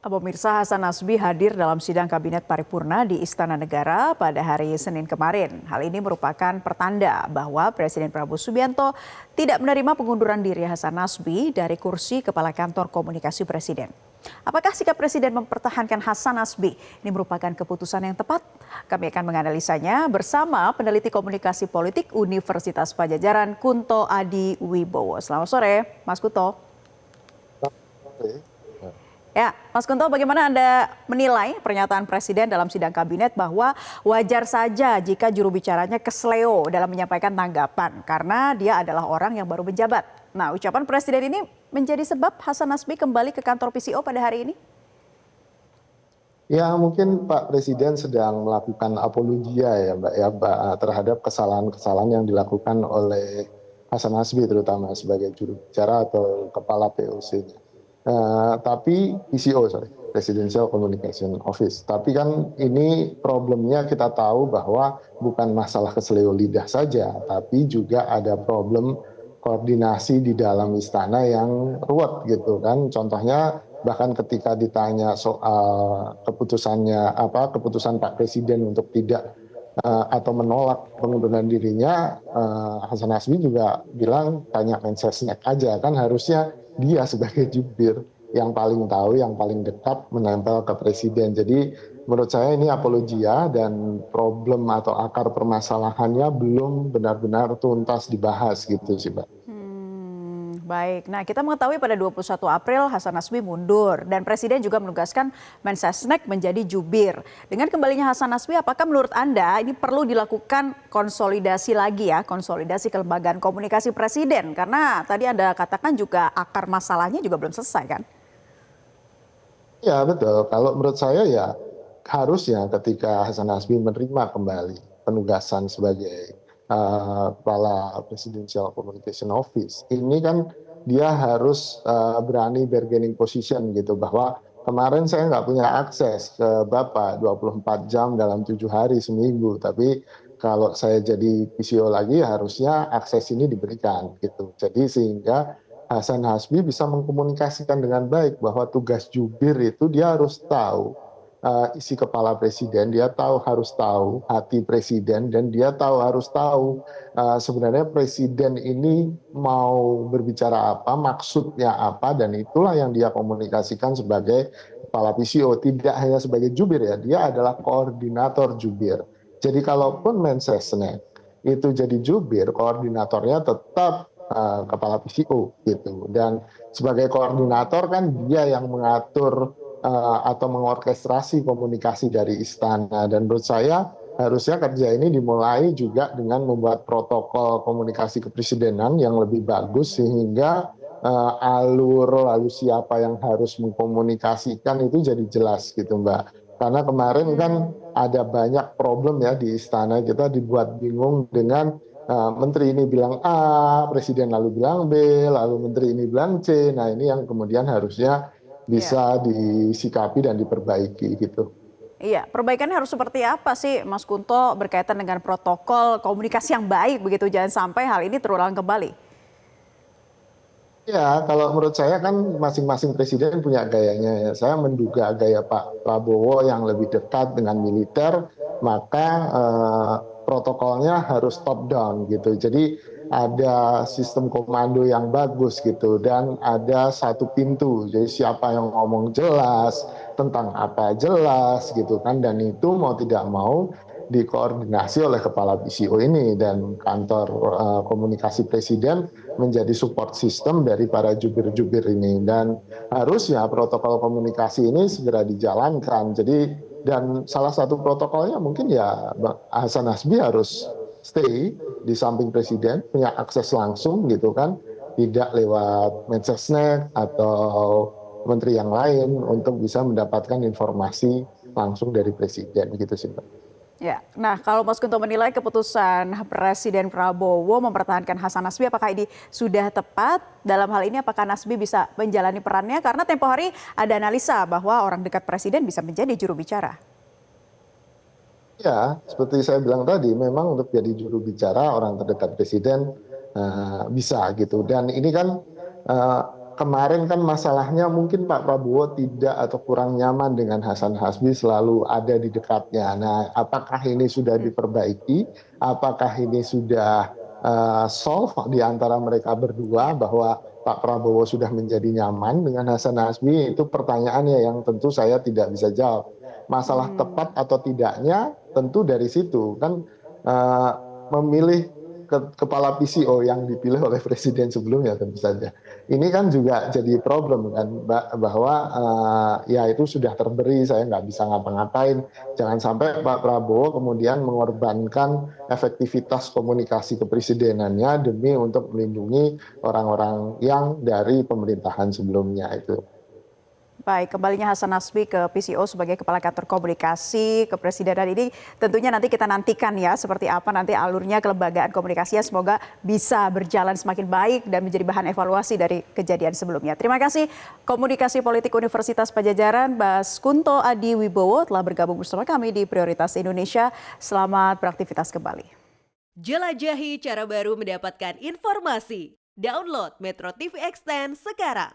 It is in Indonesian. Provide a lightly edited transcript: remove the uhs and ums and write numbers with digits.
Pemirsa, Hasan Nasbi hadir dalam sidang Kabinet Paripurna di Istana Negara pada hari Senin kemarin. Hal ini merupakan pertanda bahwa Presiden Prabowo Subianto tidak menerima pengunduran diri Hasan Nasbi dari kursi Kepala Kantor Komunikasi Presiden. Apakah sikap Presiden mempertahankan Hasan Nasbi ini merupakan keputusan yang tepat? Kami akan menganalisanya bersama peneliti komunikasi politik Universitas Padjadjaran Kunto Adi Wibowo. Selamat sore, Mas Kunto. Ya, Mas Kunto, bagaimana Anda menilai pernyataan Presiden dalam sidang kabinet bahwa wajar saja jika juru bicaranya kesleo dalam menyampaikan tanggapan karena dia adalah orang yang baru menjabat. Nah, ucapan Presiden ini menjadi sebab Hasan Nasbi kembali ke kantor PCO pada hari ini? Ya, mungkin Pak Presiden sedang melakukan apologia ya Mbak ya terhadap kesalahan-kesalahan yang dilakukan oleh Hasan Nasbi terutama sebagai juru bicara atau kepala POC-nya. Tapi PCO, Presidential Communication Office. Tapi kan ini problemnya kita tahu bahwa bukan masalah keselio lidah saja, tapi juga ada problem koordinasi di dalam istana yang ruwet gitu kan. Contohnya bahkan ketika ditanya soal keputusan Pak Presiden untuk tidak atau menolak pengunduran dirinya, Hasan Nasbi juga bilang tanya Mensesnek aja, kan harusnya dia sebagai jubir yang paling tahu, yang paling dekat menempel ke Presiden. Jadi menurut saya ini apologia dan problem atau akar permasalahannya belum benar-benar tuntas dibahas gitu sih Mbak. Baik, nah kita mengetahui pada 21 April Hasan Nasbi mundur dan Presiden juga menugaskan Mensesnek menjadi jubir. Dengan kembalinya Hasan Nasbi, apakah menurut Anda ini perlu dilakukan konsolidasi lagi ya, konsolidasi kelembagaan komunikasi Presiden? Karena tadi Anda katakan juga akar masalahnya juga belum selesai kan? Ya betul, kalau menurut saya ya harusnya ketika Hasan Nasbi menerima kembali penugasan sebagai kepala Presidential Communication Office, ini kan dia harus berani bargaining position gitu, bahwa kemarin saya nggak punya akses ke Bapak 24 jam dalam 7 hari seminggu, tapi kalau saya jadi PCO lagi harusnya akses ini diberikan gitu. Jadi sehingga Hasan Nasbi bisa mengkomunikasikan dengan baik bahwa tugas jubir itu dia harus tahu isi kepala presiden, dia harus tahu hati presiden, dan dia harus tahu sebenarnya presiden ini mau berbicara apa, maksudnya apa, dan itulah yang dia komunikasikan sebagai kepala PCO, tidak hanya sebagai jubir ya, dia adalah koordinator jubir. Jadi kalaupun Mensesnek itu jadi jubir, koordinatornya tetap kepala PCO gitu, dan sebagai koordinator kan dia yang mengatur atau mengorkestrasi komunikasi dari istana. Dan menurut saya harusnya kerja ini dimulai juga dengan membuat protokol komunikasi kepresidenan yang lebih bagus, sehingga alur lalu siapa yang harus mengkomunikasikan itu jadi jelas gitu Mbak. Karena kemarin kan ada banyak problem ya di istana, kita dibuat bingung dengan menteri ini bilang A, presiden lalu bilang B, lalu menteri ini bilang C. Nah ini yang kemudian harusnya bisa disikapi dan diperbaiki gitu. Iya, perbaikannya harus seperti apa sih Mas Kunto berkaitan dengan protokol komunikasi yang baik begitu, jangan sampai hal ini terulang kembali? Ya, kalau menurut saya kan masing-masing presiden punya gayanya ya. Saya menduga gaya Pak Prabowo yang lebih dekat dengan militer, maka protokolnya harus top down gitu. Jadi ada sistem komando yang bagus gitu, dan ada satu pintu. Jadi siapa yang ngomong jelas, tentang apa jelas gitu kan, dan itu mau tidak mau dikoordinasi oleh kepala PCO ini, dan kantor komunikasi presiden menjadi support system dari para jubir-jubir ini, dan harusnya protokol komunikasi ini segera dijalankan. Jadi dan salah satu protokolnya mungkin ya Hasan Nasbi harus stay di samping presiden, punya akses langsung gitu kan, tidak lewat Mensesnek atau menteri yang lain, untuk bisa mendapatkan informasi langsung dari presiden gitu sih Mbak. Ya, nah kalau Mas Kunto menilai keputusan Presiden Prabowo mempertahankan Hasan Nasbi, apakah ini sudah tepat? Dalam hal ini apakah Nasbi bisa menjalani perannya? Karena tempo hari ada analisa bahwa orang dekat Presiden bisa menjadi juru bicara. Ya, seperti saya bilang tadi, memang untuk jadi juru bicara orang terdekat presiden bisa gitu. Dan ini kan kemarin kan masalahnya mungkin Pak Prabowo tidak atau kurang nyaman dengan Hasan Hasbi selalu ada di dekatnya. Nah, apakah ini sudah diperbaiki? Apakah ini sudah solve di antara mereka berdua Ya. bahwa Pak Prabowo sudah menjadi nyaman dengan Hasan Hasbi? Itu pertanyaannya yang tentu saya tidak bisa jawab. Masalah tepat atau tidaknya tentu dari situ kan eh, memilih kepala PCO yang dipilih oleh presiden sebelumnya tentu saja. Ini kan juga jadi problem kan bahwa ya itu sudah terberi, saya nggak bisa ngapa-ngapain. Jangan sampai Pak Prabowo kemudian mengorbankan efektivitas komunikasi kepresidenannya demi untuk melindungi orang-orang yang dari pemerintahan sebelumnya itu. Baik, kembalinya Hasan Nasbi ke PCO sebagai Kepala Kantor Komunikasi Kepresidenan ini tentunya nanti kita nantikan ya seperti apa nanti alurnya kelembagaan komunikasinya, semoga bisa berjalan semakin baik dan menjadi bahan evaluasi dari kejadian sebelumnya. Terima kasih Komunikasi Politik Universitas Padjadjaran, Mas Kunto Adi Wibowo telah bergabung bersama kami di Prioritas Indonesia. Selamat beraktivitas kembali. Jelajahi cara baru mendapatkan informasi. Download Metro TV Extend sekarang.